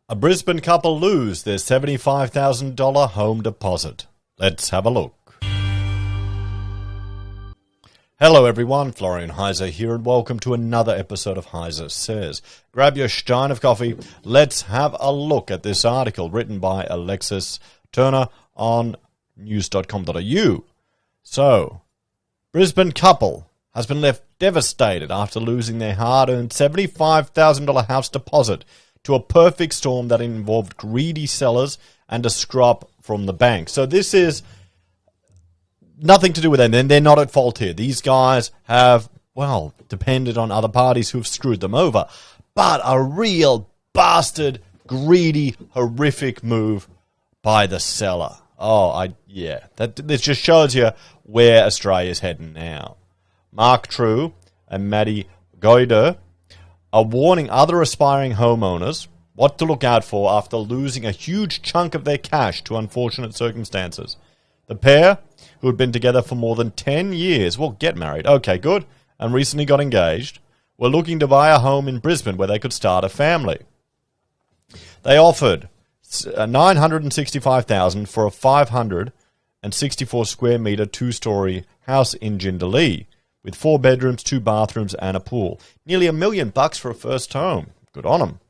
A Brisbane couple lose their $75,000 home deposit. Let's have a look. Hello everyone, Florian.Heise here, and welcome to another episode of HeiseSays. Grab your stein of coffee. Let's have a look at this article written by Alexis Turner on news.com.au. So, Brisbane couple has been left devastated after losing their hard-earned $75,000 house deposit to a perfect storm that involved greedy sellers and a screw-up from the bank. So this is nothing to do with them. They're not at fault here. These guys have, well, depended on other parties who have screwed them over. But a real bastard, greedy, horrific move by the seller. This just shows you where Australia's heading now. Mark True and Maddie Goider are warning other aspiring homeowners what to look out for after losing a huge chunk of their cash to unfortunate circumstances. The pair, who had been together for more than 10 years, well, get married, okay, good, and recently got engaged, were looking to buy a home in Brisbane where they could start a family. They offered $965,000 for a 564 square metre two-storey house in Jindalee, with 4 bedrooms, 2 bathrooms, and a pool. Nearly $1 million for a first home. Good on them.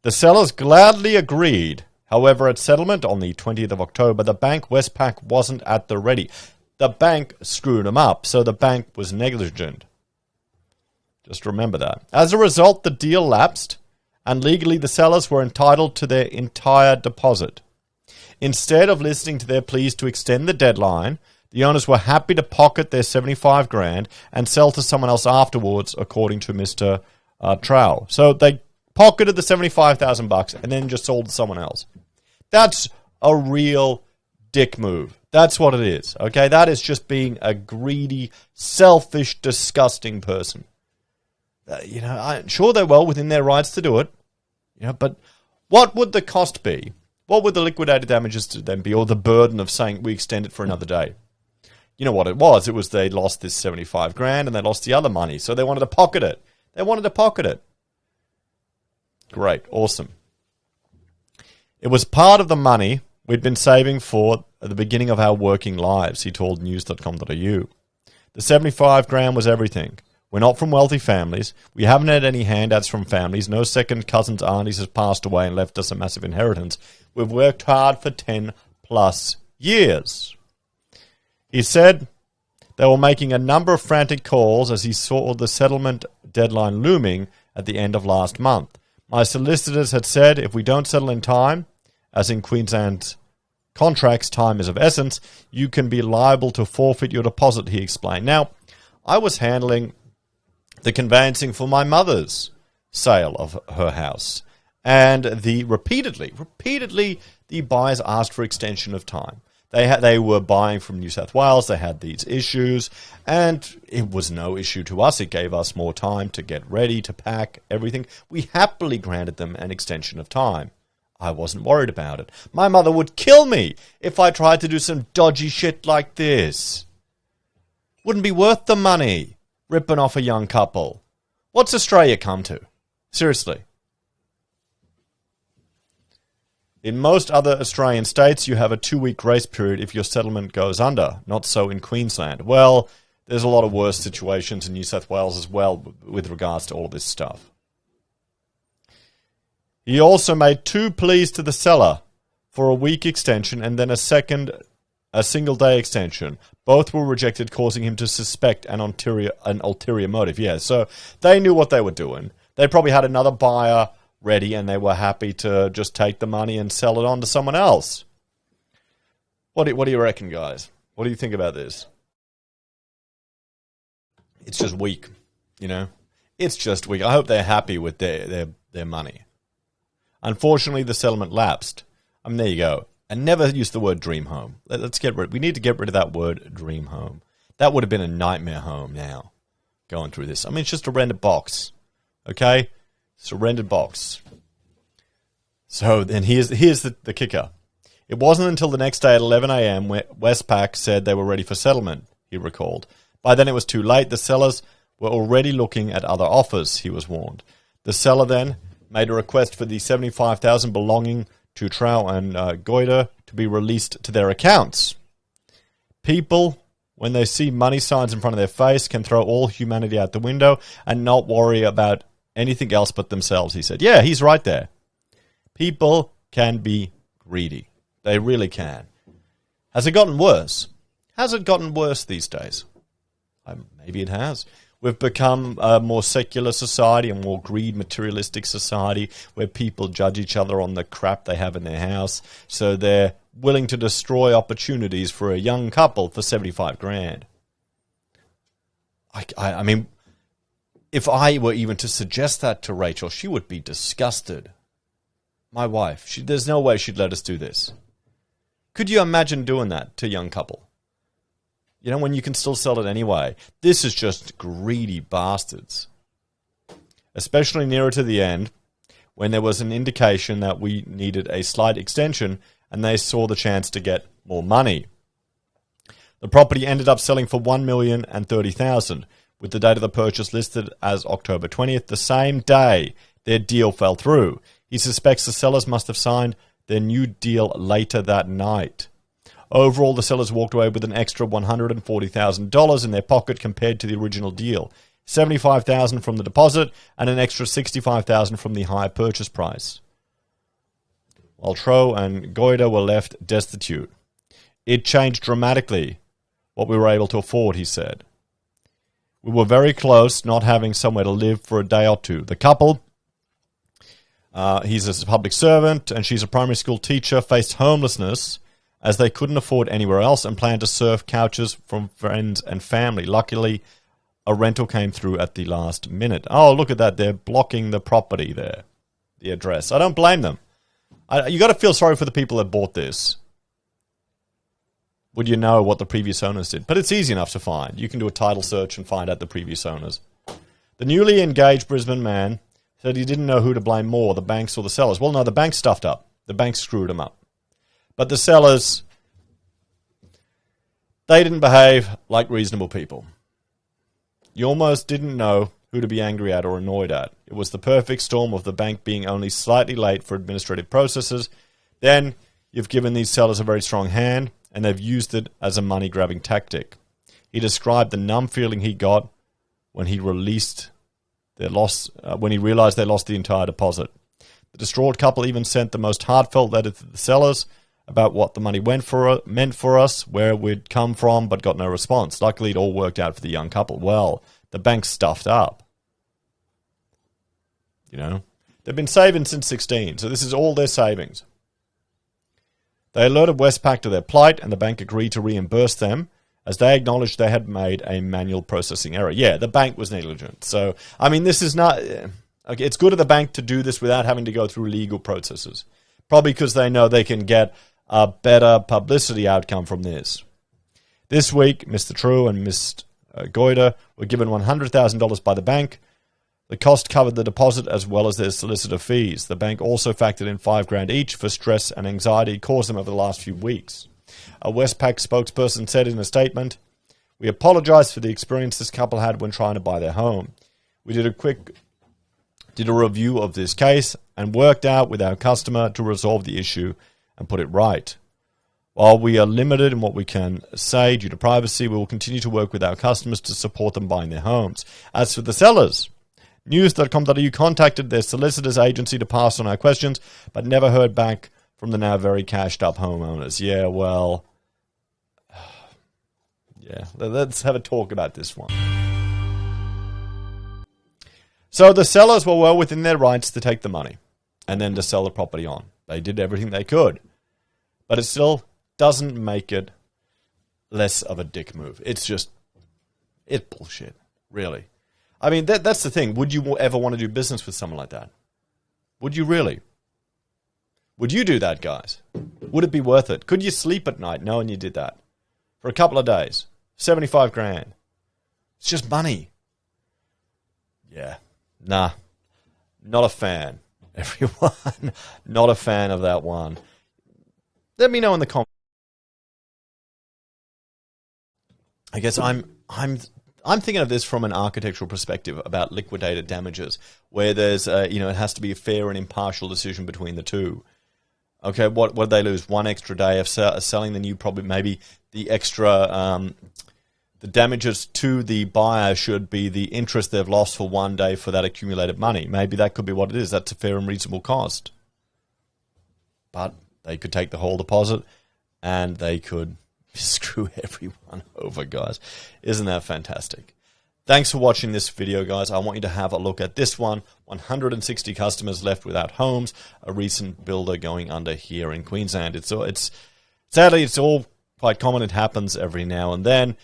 The sellers gladly agreed. However, at settlement on the 20th of October, the bank Westpac wasn't at the ready. The bank screwed them up, so the bank was negligent. Just remember that. As a result, the deal lapsed, and legally the sellers were entitled to their entire deposit. Instead of listening to their pleas to extend the deadline, the owners were happy to pocket their $75,000 and sell to someone else afterwards, according to Mr. Trow. So they pocketed the $75,000 and then just sold to someone else. That's a real dick move. That's what it is. Okay, that is just being a greedy, selfish, disgusting person. I'm sure they're well within their rights to do it. But what would the cost be? What would the liquidated damages to them be, or the burden of saying we extend it for another day? You know what it was? It was they lost this $75,000 and they lost the other money, so they wanted to pocket it. Great, awesome. It was part of the money we'd been saving for at the beginning of our working lives, he told news.com.au. The $75,000 was everything. We're not from wealthy families. We haven't had any handouts from families. No second cousins, aunties has passed away and left us a massive inheritance. We've worked hard for 10 plus years. He said they were making a number of frantic calls as he saw the settlement deadline looming at the end of last month. My solicitors had said if we don't settle in time, as in Queensland's contracts, time is of essence, you can be liable to forfeit your deposit, he explained. Now, I was handling the conveyancing for my mother's sale of her house, and repeatedly, the buyers asked for extension of time. They were buying from New South Wales. They had these issues, and it was no issue to us. It gave us more time to get ready, to pack, everything. We happily granted them an extension of time. I wasn't worried about it. My mother would kill me if I tried to do some dodgy shit like this. Wouldn't be worth the money, ripping off a young couple. What's Australia come to? Seriously. In most other Australian states, you have a 2-week grace period if your settlement goes under. Not so in Queensland. Well, there's a lot of worse situations in New South Wales as well with regards to all of this stuff. He also made 2 pleas to the seller for a week extension and then a single-day extension. Both were rejected, causing him to suspect an ulterior motive. Yeah, so they knew what they were doing. They probably had another buyer ready, and they were happy to just take the money and sell it on to someone else. What do you reckon, guys? What do you think about this? It's just weak, It's just weak. I hope they're happy with their money. Unfortunately, the settlement lapsed. There you go. And never use the word dream home. We need to get rid of that word dream home. That would have been a nightmare home now, going through this. It's just a rented box, okay? It's a rented box. So then here's the kicker. It wasn't until the next day at 11 a.m. when Westpac said they were ready for settlement, he recalled. By then it was too late. The sellers were already looking at other offers, he was warned. The seller then made a request for the $75,000 belonging to Trau and Goiter to be released to their accounts. People, when they see money signs in front of their face, can throw all humanity out the window and not worry about anything else but themselves, he said. Yeah, he's right there. People can be greedy. They really can. Has it gotten worse? Has it gotten worse these days? Maybe it has. We've become a more secular society, a more greed, materialistic society, where people judge each other on the crap they have in their house. So they're willing to destroy opportunities for a young couple for $75,000. I mean, if I were even to suggest that to Rachel, she would be disgusted. My wife, there's no way she'd let us do this. Could you imagine doing that to a young couple? You know, when you can still sell it anyway. This is just greedy bastards. Especially nearer to the end, when there was an indication that we needed a slight extension and they saw the chance to get more money. The property ended up selling for $1,030,000, with the date of the purchase listed as October 20th. The same day their deal fell through. He suspects the sellers must have signed their new deal later that night. Overall, the sellers walked away with an extra $140,000 in their pocket compared to the original deal. $75,000 from the deposit and an extra $65,000 from the higher purchase price. While Trau and Goiter were left destitute. It changed dramatically what we were able to afford, he said. We were very close not having somewhere to live for a day or two. The couple, he's a public servant and she's a primary school teacher, faced homelessness as they couldn't afford anywhere else and planned to surf couches from friends and family. Luckily, a rental came through at the last minute. Oh, look at that. They're blocking the property there, the address. I don't blame them. You got to feel sorry for the people that bought this. Would you know what the previous owners did? But it's easy enough to find. You can do a title search and find out the previous owners. The newly engaged Brisbane man said he didn't know who to blame more, the banks or the sellers. Well, no, the bank stuffed up. The bank screwed him up. But the sellers, they didn't behave like reasonable people. You almost didn't know who to be angry at or annoyed at. It was the perfect storm of the bank being only slightly late for administrative processes. Then you've given these sellers a very strong hand, and they've used it as a money-grabbing tactic. He described the numb feeling he got when he realized they lost the entire deposit. The distraught couple even sent the most heartfelt letter to the sellers about what the money meant for us, where we'd come from, but got no response. Luckily, it all worked out for the young couple. Well, the bank stuffed up. You know, they've been saving since 16, so this is all their savings. They alerted Westpac to their plight, and the bank agreed to reimburse them, as they acknowledged they had made a manual processing error. Yeah, the bank was negligent. So, I mean, this is not... Okay, it's good of the bank to do this without having to go through legal processes. Probably because they know they can get a better publicity outcome from this. This week, Mr. Trau and Ms. Goiter were given $100,000 by the bank. The cost covered the deposit as well as their solicitor fees. The bank also factored in $5,000 each for stress and anxiety caused them over the last few weeks. A Westpac spokesperson said in a statement, "We apologize for the experience this couple had when trying to buy their home. We did a review of this case and worked out with our customer to resolve the issue and put it right. While we are limited in what we can say due to privacy, we will continue to work with our customers to support them buying their homes. As for the sellers, news.com.au contacted their solicitor's agency to pass on our questions, but never heard back from the now very cashed-up homeowners." Yeah, well... Yeah, let's have a talk about this one. So the sellers were well within their rights to take the money and then to sell the property on. They did everything they could. But it still doesn't make it less of a dick move. It's bullshit, really. I mean, that's the thing. Would you ever want to do business with someone like that? Would you really? Would you do that, guys? Would it be worth it? Could you sleep at night knowing you did that? For a couple of days. $75,000. It's just money. Yeah. Nah. Not a fan. Everyone. Not a fan of that one. Let me know in the comments. I guess I'm I'm thinking of this from an architectural perspective about liquidated damages, where there's, it has to be a fair and impartial decision between the two. Okay, what did they lose? One extra day of selling the new property. Maybe the extra, the damages to the buyer should be the interest they've lost for one day for that accumulated money. Maybe that could be what it is. That's a fair and reasonable cost. But they could take the whole deposit and they could screw everyone over, guys. Isn't that fantastic? Thanks for watching this video, guys. I want you to have a look at this one. 160 customers left without homes. A recent builder going under here in Queensland. Sadly, it's all quite common. It happens every now and then.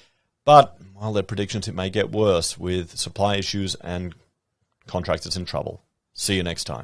But, well, their predictions, it may get worse with supply issues and contractors in trouble. See you next time.